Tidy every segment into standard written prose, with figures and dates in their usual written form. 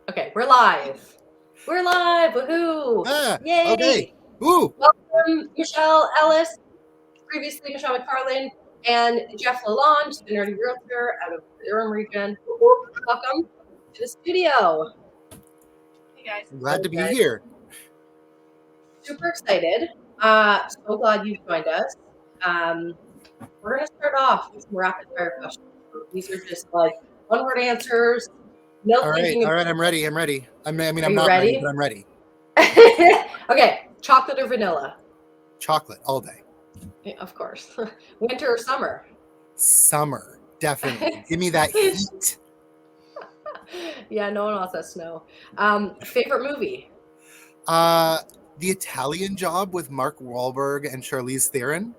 Okay, we're live. We're live. Woohoo! Okay. Yay! Ooh. Welcome, Michelle Ellis, previously Michelle McFarland, and Geoff Lalonde, the nerdy realtor out of the Durham region. Welcome to the studio. Hey guys. I'm glad to be here. Super excited. So glad you joined us. We're going to start off with some rapid fire questions. These are just like one word answers. No All right. thinking. All right. I'm ready. I'm ready. I'm Are not you ready, ready? but I'm ready. Okay. Chocolate or vanilla? Chocolate all day. Yeah, of course. Winter or summer? Summer. Definitely. Give me that heat. Yeah, no one wants that snow. Favorite movie? The Italian Job with Mark Wahlberg and Charlize Theron.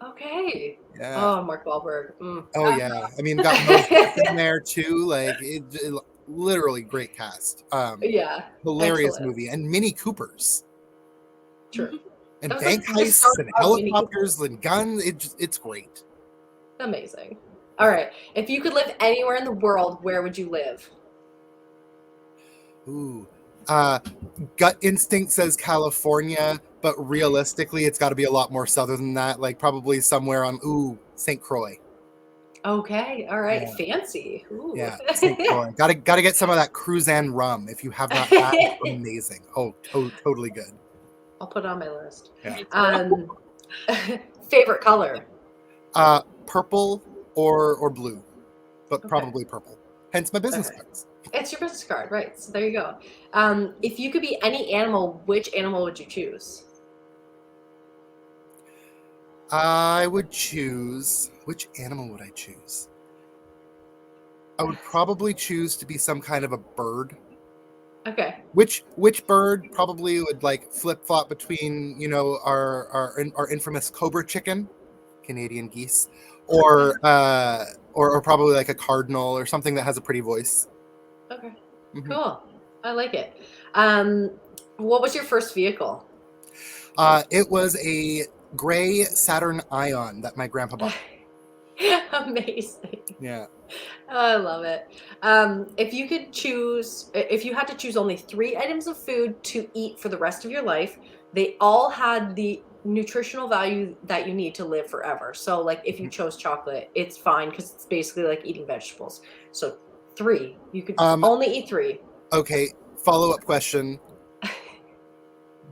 Okay. Yeah. Oh, Mark Wahlberg. Oh yeah. I mean, got Mel in there too. Like it literally great cast. Yeah. Hilarious Excellent. movie. And Mini Coopers. True. And That was like bank the heists start and of Mini helicopters and guns. It's great. Amazing. All right. If you could live anywhere in the world, where would you live? Ooh. Gut instinct says California, but realistically, it's got to be a lot more southern than that. Like probably somewhere on St. Croix. Okay. All right. Yeah. Fancy. Ooh. Yeah, St. Croix. Gotta get some of that Cruzan rum if you have not had it. Amazing. Oh, totally good. I'll put it on my list. Yeah. Favorite color? Purple or blue, but probably purple. Hence my business cards. It's your business card, right? So there you go. If you could be any animal, which animal would you choose? I would choose. Which animal would I choose? I would probably choose to be some kind of a bird. Okay. Which bird probably would like flip flop between our infamous cobra chicken, Canadian geese, or probably like a cardinal or something that has a pretty voice. Okay. Mm-hmm. Cool. I like it. What was your first vehicle? It was a gray Saturn Ion that my grandpa bought. Amazing. Yeah. I love it. If you had to choose only 3 items of food to eat for the rest of your life, they all had the nutritional value that you need to live forever. So like if you chose chocolate, it's fine because it's basically like eating vegetables. So 3, you could only eat 3. Okay. Follow-up question.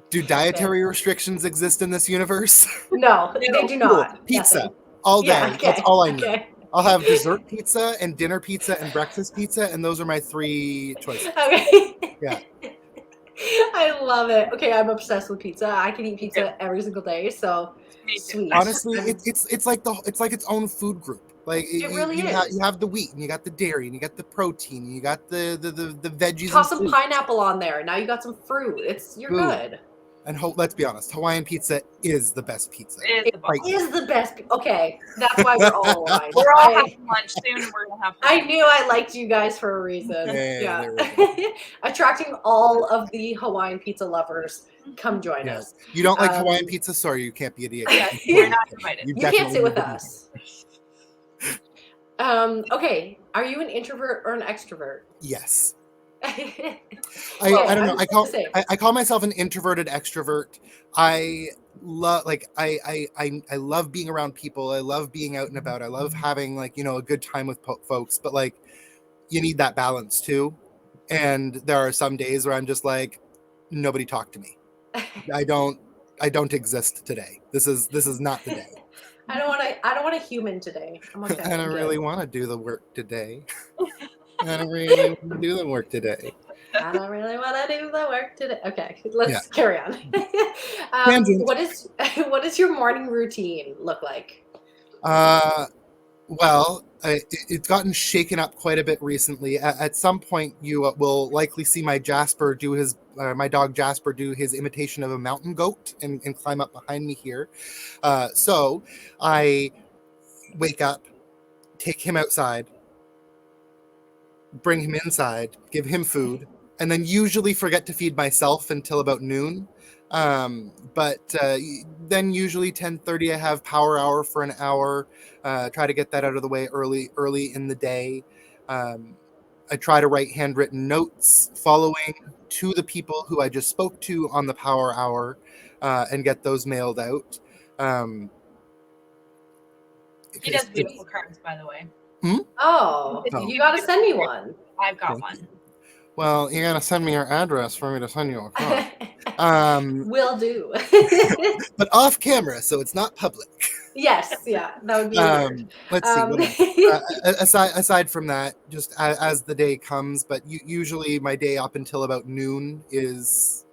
Do dietary restrictions exist in this universe? No, they do not. Cool. Pizza. Nothing. All day. Yeah, okay. That's all I need. Okay. I'll have dessert pizza and dinner pizza and breakfast pizza, and those are my 3 choices. Okay. Yeah. I love it. Okay, I'm obsessed with pizza. I can eat pizza every single day. So sweet. Honestly, it's like its own food group. Like it really is. You have the wheat, and you got the dairy, and you got the protein, and you got the veggies. Toss some pineapple on there. Now you got some fruit. You're good. And let's be honest, Hawaiian pizza is the best pizza. It is the best. Okay, that's why we're all aligned. We're all having lunch soon. We're gonna have. I knew I liked you guys for a reason. Yeah. Attracting all of the Hawaiian pizza lovers. Come join us. You don't like Hawaiian pizza? Sorry, you can't be a DX. You're not invited. You can't sit with us. Okay, are you an introvert or an extrovert? Yes. I don't know. I call myself an introverted extrovert. I love I love being around people. I love being out and about. I love having a good time with folks. But like, you need that balance too. And there are some days where I'm just like, nobody talk to me. I don't exist today. This is not the day. I don't want a human today. I'm okay. I don't really want to do the work today. I don't really want to do the work today. I don't really want to do the work today. Okay, let's carry on. What does your morning routine look like? Well, it's gotten shaken up quite a bit recently. At some point, you will likely see my dog Jasper do his imitation of a mountain goat and climb up behind me here. So I wake up, take him outside, bring him inside, give him food, and then usually forget to feed myself until about noon. But then usually 10:30 I have power hour for an hour. Try to get that out of the way early in the day. I try to write handwritten notes following to the people who I just spoke to on the Power Hour, and get those mailed out. He does beautiful cards, by the way. Oh, you got to send me one. I've got one. Well, you gotta send me your address for me to send you a card. Will do. But off camera, so it's not public. Yes, yeah, that would be weird. Let's see. What else? Aside from that, just as the day comes, but usually my day up until about noon is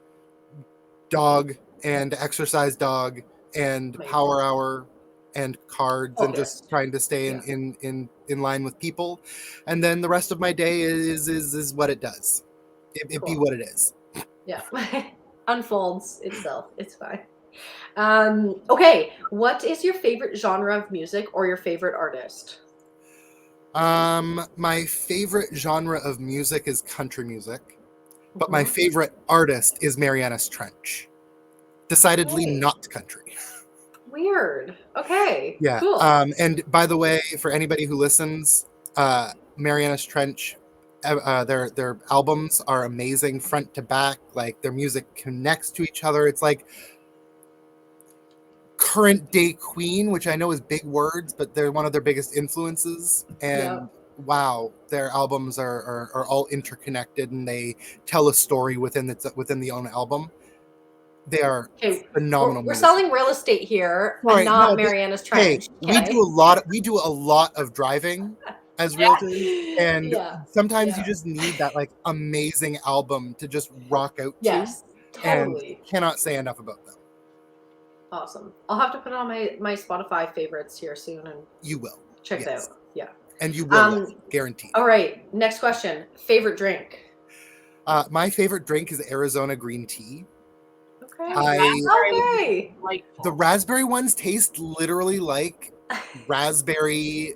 dog and exercise dog and Amazing. Power Hour and cards and just trying to stay in line with people, and then the rest of my day is what it does. It be what it is. Yeah. Unfolds itself. It's fine. Okay, what is your favorite genre of music or your favorite artist? My favorite genre of music is country music, but my favorite artist is Marianas Trench. Decidedly not country. Weird. Okay. Yeah. Cool. And by the way, for anybody who listens, Marianas Trench, their albums are amazing front to back. Like their music connects to each other. It's like current day Queen, which I know is big words, but they're one of their biggest influences. And wow, their albums are all interconnected, and they tell a story within the own album. They are phenomenal. We're selling real estate here, and not Marianas Trench. Hey, we do a lot of driving as realtors, and sometimes you just need that like amazing album to just rock out to. Yes, totally. And cannot say enough about them. Awesome. I'll have to put it on my Spotify favorites here soon, and you will check it out. Yeah, and you will, guaranteed. All right, next question. Favorite drink? My favorite drink is Arizona green tea. Okay. The raspberry ones taste literally like raspberries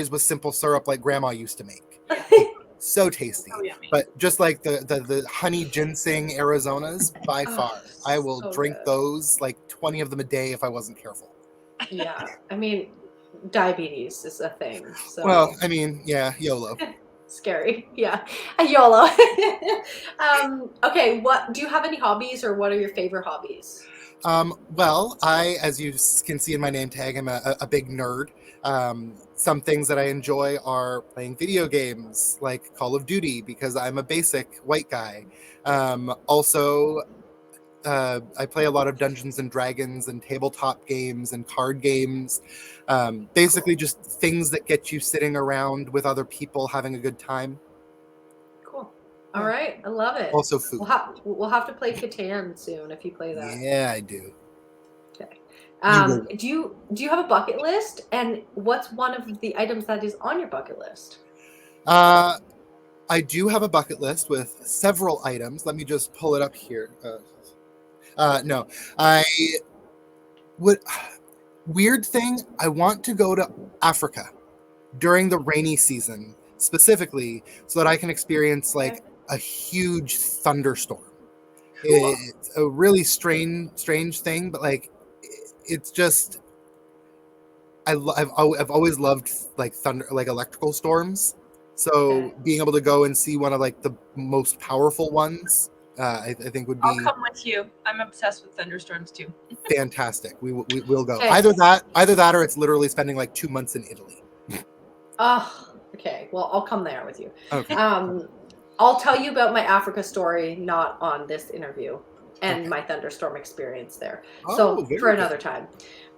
with simple syrup, like Grandma used to make. So tasty. But just like the honey ginseng Arizonas, by far, I will drink those like 20 of them a day if I wasn't careful. Yeah, I mean, diabetes is a thing. So. Well, I mean, yeah, YOLO. Scary. Yeah. A YOLO. Okay. What do you have any hobbies, or what are your favorite hobbies? Well, as you can see in my name tag, I'm a big nerd. Some things that I enjoy are playing video games like Call of Duty, because I'm a basic white guy. Also, I play a lot of Dungeons and Dragons and tabletop games and card games. Basically just things that get you sitting around with other people having a good time. Cool. All right. I love it. Also food. We'll have to play Catan soon if you play that. Yeah, I do. Okay. Do you have a bucket list? And what's one of the items that is on your bucket list? I do have a bucket list with several items. Let me just pull it up here. No, I would. Weird thing, I want to go to Africa during the rainy season, specifically, so that I can experience like a huge thunderstorm. Cool. It's a really strange thing, but like, it's just. I've always loved like thunder, like electrical storms. So being able to go and see one of like the most powerful ones. I think would be. I'll come with you. I'm obsessed with thunderstorms too. Fantastic. We will go. Either that, or it's literally spending like 2 months in Italy. Oh, okay. Well, I'll come there with you. Okay. I'll tell you about my Africa story, not on this interview, and my thunderstorm experience there. So for another time.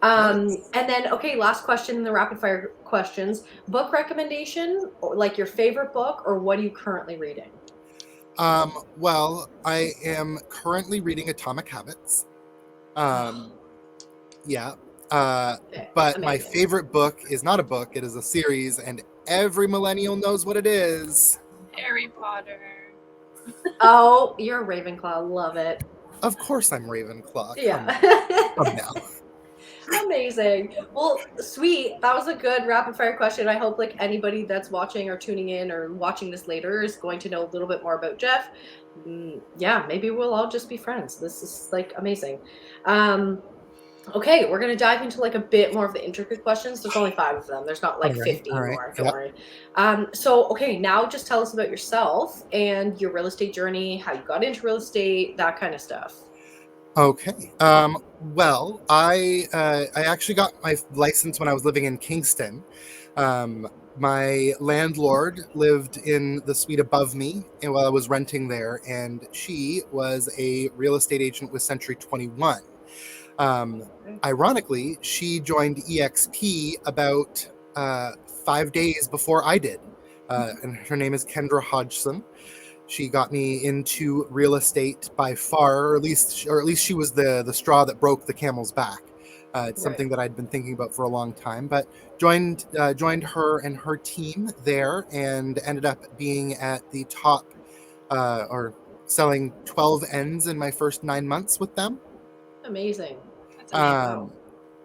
And then, last question in the rapid fire questions. Book recommendation, or like your favorite book, or what are you currently reading? Well, I am currently reading Atomic Habits. Yeah. But my favorite book is not a book, it is a series, and every millennial knows what it is. Harry Potter. Oh, you're a Ravenclaw. Love it. Of course I'm Ravenclaw. Yeah. Come now. Amazing. Well, sweet. That was a good rapid fire question. I hope like anybody that's watching or tuning in or watching this later is going to know a little bit more about Geoff. Yeah, maybe we'll all just be friends. This is like amazing. Okay, we're gonna dive into like a bit more of the intricate questions. There's only 5 of them. There's not like All right. 50 All right. more. Don't Yep. worry. So okay, now just tell us about yourself and your real estate journey, how you got into real estate, that kind of stuff. Okay. Well, I actually got my license when I was living in Kingston. My landlord lived in the suite above me and while I was renting there, and she was a real estate agent with Century 21. Um, Okay. Ironically, she joined EXP about 5 days before I did, and her name is Kendra Hodgson. She got me into real estate by far, or at least she was the straw that broke the camel's back. It's Right. something that I'd been thinking about for a long time, but joined her and her team there, and ended up being at the top, or selling 12 ends in my first 9 months with them. Amazing. That's amazing. Wow.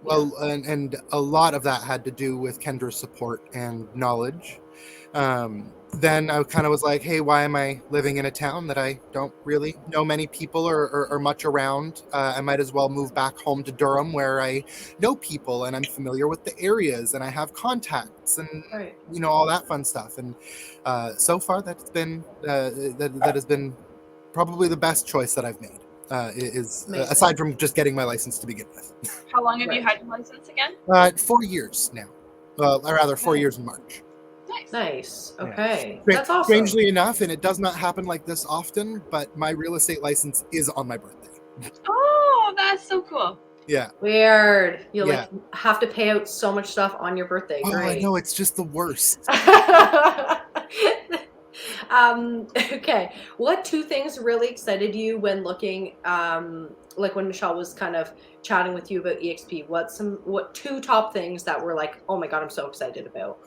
Well, and a lot of that had to do with Kendra's support and knowledge. Then I kind of was like, hey, why am I living in a town that I don't really know many people or much around? I might as well move back home to Durham, where I know people and I'm familiar with the areas and I have contacts and Right. all that fun stuff. And so far, that's been that has been probably the best choice that I've made. Is Amazing. aside from just getting my license to begin with. How long have you Right. had your license again? 4 years now. Or rather, 4 years in March. Nice. Nice. Yeah. Okay. That's awesome. Strangely enough, and it does not happen like this often, but my real estate license is on my birthday. Oh, that's so cool. Yeah. Weird. You Yeah. like have to pay out so much stuff on your birthday. Oh, I Great. know, it's just the worst. Okay. What 2 things really excited you when looking, like when Michelle was kind of chatting with you about EXP? What 2 top things that were like, oh my God, I'm so excited about?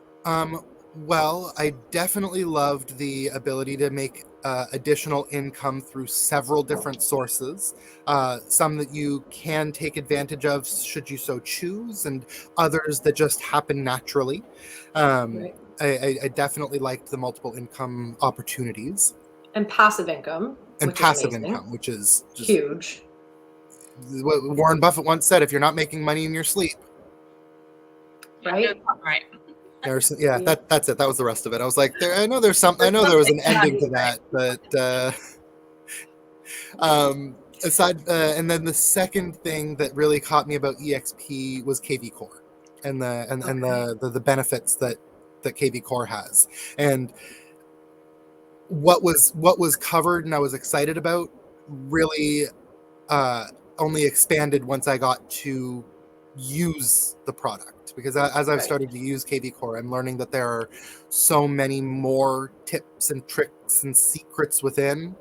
Well, I definitely loved the ability to make additional income through several different sources. Some that you can take advantage of should you so choose, and others that just happen naturally. Um, Right. I definitely liked the multiple income opportunities And passive income, and which is passive amazing. income, which is just Huge. what Warren Buffett once said: if you're not making money in your sleep, Right? Right. yeah, that's it. That was the rest of it. I was like, I know there's some. I know there was an ending to that, but and then the second thing that really caught me about EXP was KV Core, and the benefits that KV Core has, and what was covered and I was excited about really only expanded once I got to use the product, because as I've Right. started to use KV Core, I'm learning that there are so many more tips and tricks and secrets within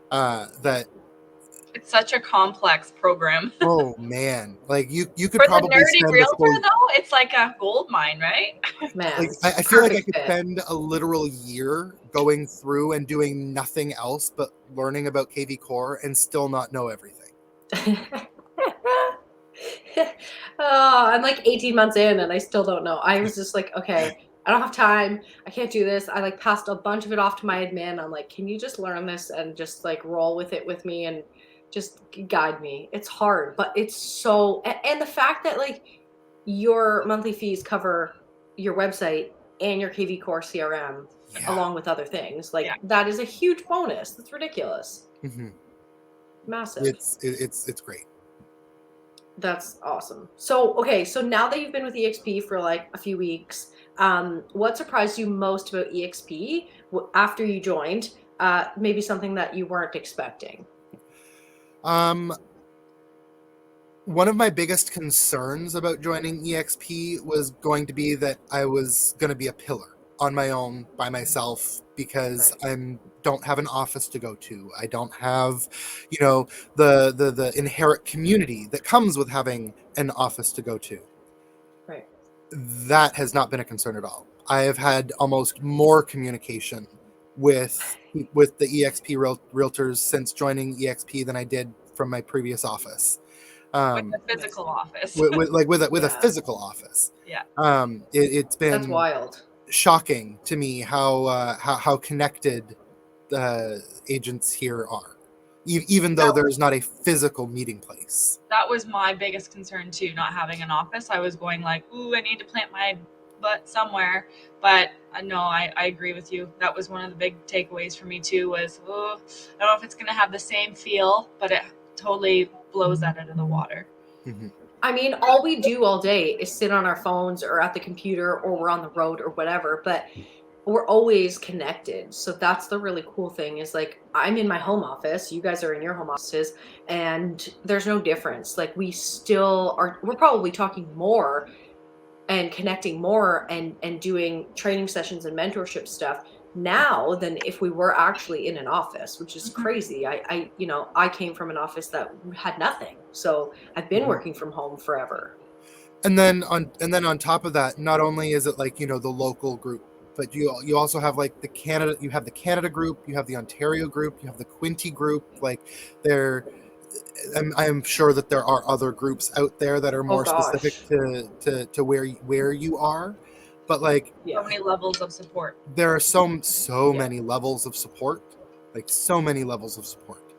that It's such a complex program. oh man, like you could For the probably nerdy spend a realtor, full, though, it's like a gold mine, right? Man. like I feel like I Perfect could fit. spend a literal year going through and doing nothing else but learning about KV Core and still not know everything. Oh, I'm like 18 months in and I still don't know. I was just like, okay, I don't have time. I can't do this. I like passed a bunch of it off to my admin. I'm like, can you just learn this and just like roll with it with me and just guide me? It's hard, but it's so, and the fact that like your monthly fees cover your website and your KV Core CRM Yeah. along with other things, like Yeah. that is a huge bonus. That's ridiculous. Mm-hmm. Massive. It's great. That's awesome. So, okay, so now that you've been with EXP for like a few weeks, what surprised you most about EXP after you joined? Maybe something that you weren't expecting. One of my biggest concerns about joining EXP was going to be that I was going to be a pillar on my own by myself, because Right. I don't have an office to go to. I don't have, the inherent community that comes with having an office to go to. Right. That has not been a concern at all. I have had almost more communication with the EXP realtors since joining EXP than I did from my previous office. With a physical office. with a Yeah. physical office. Yeah. It's been That's wild. shocking to me how connected agents here are. even though there's not a physical meeting place. That was my biggest concern too, not having an office. I was going like, ooh, I need to plant my butt somewhere. But no, I agree with you. That was one of the big takeaways for me too, was, oh, I don't know if it's going to have the same feel, but it totally blows that out of the water. Mm-hmm. I mean, all we do all day is sit on our phones or at the computer or we're on the road or whatever, but we're always connected. So that's the really cool thing, is like, I'm in my home office, you guys are in your home offices, and there's no difference. Like, we're probably talking more and connecting more and doing training sessions and mentorship stuff now than if we were actually in an office, which is crazy. I came from an office that had nothing, so I've been working from home forever. And then on top of that, not only is it like, the local group, but you also have like the Canada group, you have the Ontario group, you have the Quinte group. Like, I'm sure that there are other groups out there that are more specific to where you are, but like, so many levels of support. There are so many levels of support, like so many levels of support.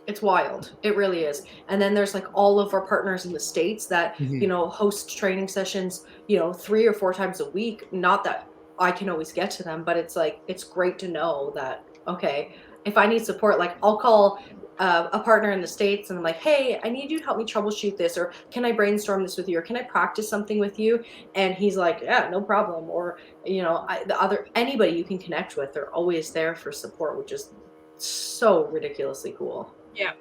It's wild. It really is. And then there's like all of our partners in the States that, host training sessions, 3 or 4 times a week. Not that I can always get to them, but it's like, it's great to know that, okay, if I need support, like I'll call a partner in the States and I'm like, hey, I need you to help me troubleshoot this, or can I brainstorm this with you, or can I practice something with you? And he's like, yeah, no problem. Or, anybody you can connect with, they're always there for support, which is so ridiculously cool. Yeah.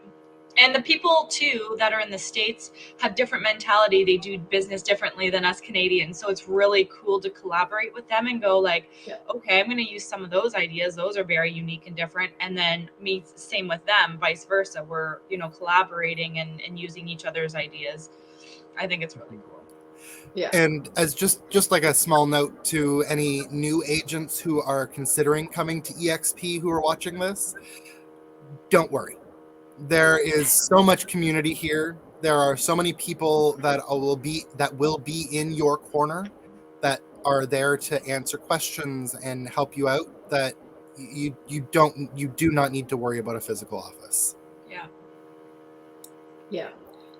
And the people too that are in the States have different mentality. They do business differently than us Canadians. So it's really cool to collaborate with them and go like, okay, I'm going to use some of those ideas. Those are very unique and different. And then same with them, vice versa. We're, collaborating and using each other's ideas. I think it's really cool. Yeah. And as just like a small note to any new agents who are considering coming to EXP who are watching this, don't worry. There is so much community here. There are so many people that will be in your corner, that are there to answer questions and help you out, that you do not need to worry about a physical office. Yeah. Yeah.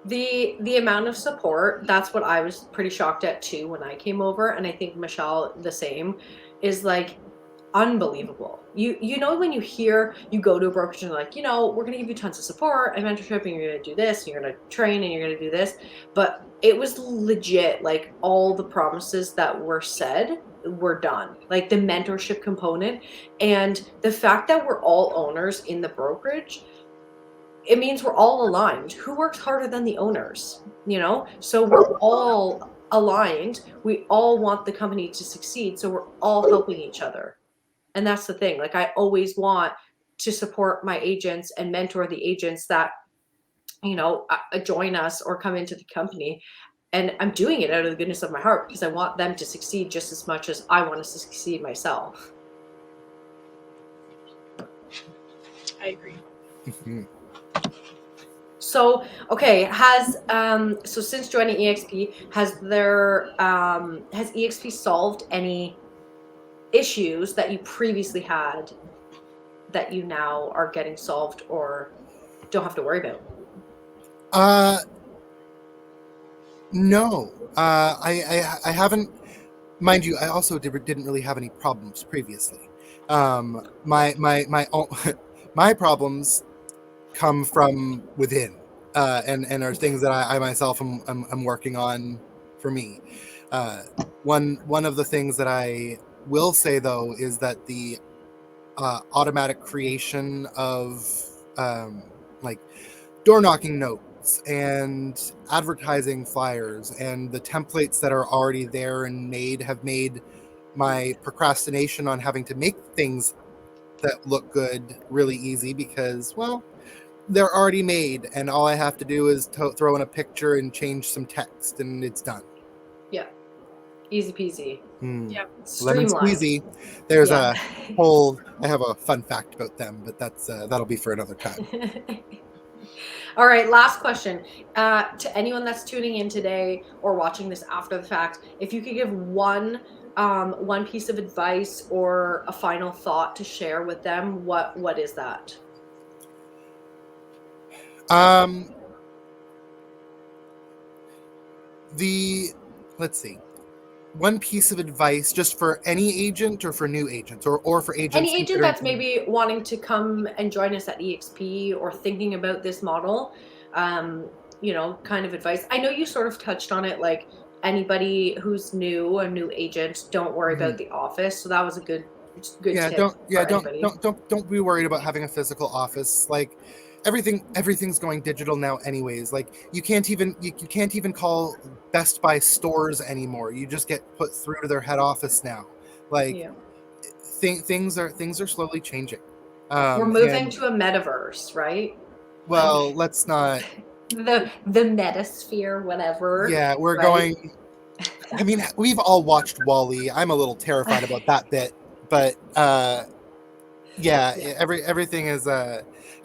The amount of support, that's what I was pretty shocked at too when I came over, and I think Michelle the same, is like unbelievable. You know, when you go to a brokerage and like, we're going to give you tons of support and mentorship, and you're going to do this, and you're going to train, and you're going to do this. But it was legit, like all the promises that were said were done, like the mentorship component. And the fact that we're all owners in the brokerage, it means we're all aligned. Who works harder than the owners? So we're all aligned. We all want the company to succeed. So we're all helping each other. And that's the thing. Like, I always want to support my agents and mentor the agents that, join us or come into the company. And I'm doing it out of the goodness of my heart, because I want them to succeed just as much as I want to succeed myself. I agree. Mm-hmm. So, okay, so since joining EXP, has EXP solved any issues that you previously had that you now are getting solved or don't have to worry about? No. I haven't. Mind you, I also didn't really have any problems previously. My problems come from within, and are things that I myself am working on for me. One of the things that I will say though is that the automatic creation of like door knocking notes and advertising flyers and the templates that are already there and have made my procrastination on having to make things that look good really easy, because, well, they're already made and all I have to do is throw in a picture and change some text and it's done. Yeah. Easy peasy. Yep. Lemon squeezy. There's a whole, I have a fun fact about them, but that'll be for another time. All right, last question. To anyone that's tuning in today or watching this after the fact, if you could give one piece of advice or a final thought to share with them, what is that? Let's see. One piece of advice just for any agent or for new agents or for agents. Any agent that's maybe wanting to come and join us at EXP or thinking about this model, you know, kind of advice. I know you sort of touched on it, like anybody who's new, a new agent, don't worry about the office. So that was a good tip. Don't be worried about having a physical office. Like everything's going digital now anyways. Like you can't even call Best Buy stores anymore. You just get put through to their head office now. Like things are slowly changing. We're moving to a metaverse, right? Well, let's not the metasphere, whatever. Yeah, we're going. I mean, we've all watched WALL-E. I'm a little terrified about that bit, but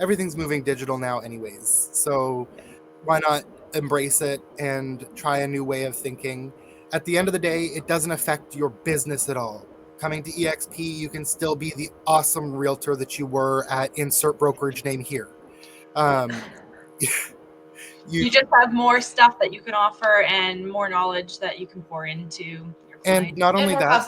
everything's moving digital now anyways. So why not embrace it and try a new way of thinking? At the end of the day, it doesn't affect your business at all. Coming to EXP, you can still be the awesome realtor that you were at insert brokerage name here. You just have more stuff that you can offer and more knowledge that you can pour into your client. And not only that,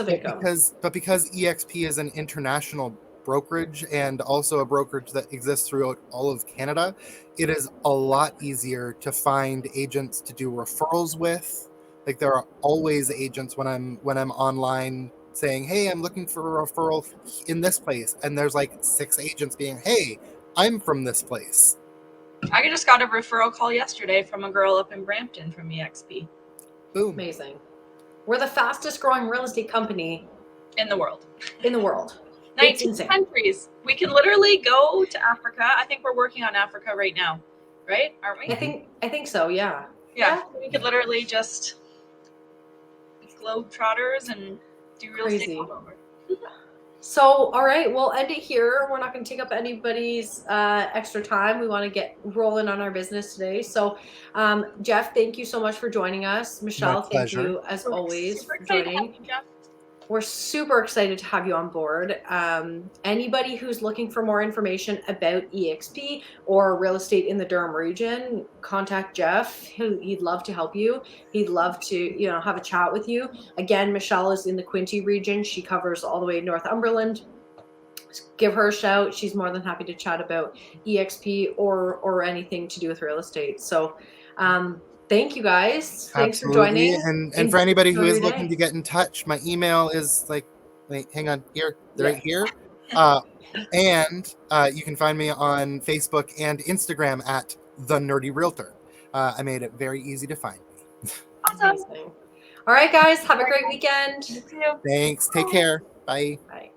but because EXP is an international brokerage and also a brokerage that exists throughout all of Canada, it is a lot easier to find agents to do referrals with. Like there are always agents when I'm online saying, hey, I'm looking for a referral in this place, and there's like 6 agents being, hey, I'm from this place. I just got a referral call yesterday from a girl up in Brampton from EXP. Boom. Amazing. We're the fastest growing real estate company in the world. 19 countries. We can literally go to Africa. I think we're working on Africa right now, right? Aren't we? I think so, yeah. Yeah. We could literally just globe trotters and do real estate all over. So, all right, we'll end it here. We're not going to take up anybody's extra time. We want to get rolling on our business today. So, Geoff, thank you so much for joining us. Michelle, thank you as always for joining. We're super excited to have you on board. Anybody who's looking for more information about EXP or real estate in the Durham region, contact Geoff. He'd love to help you. He'd love to, have a chat with you. Again, Michelle is in the Quinte region. She covers all the way Northumberland. Give her a shout. She's more than happy to chat about EXP or anything to do with real estate. So, thank you guys. Thanks for joining. And for anybody who is looking to get in touch, my email is wait, hang on, right here. And you can find me on Facebook and Instagram at The Nerdy Realtor. I made it very easy to find me. Awesome. All right, guys, have a great weekend. Thanks. Take care. Bye. Bye.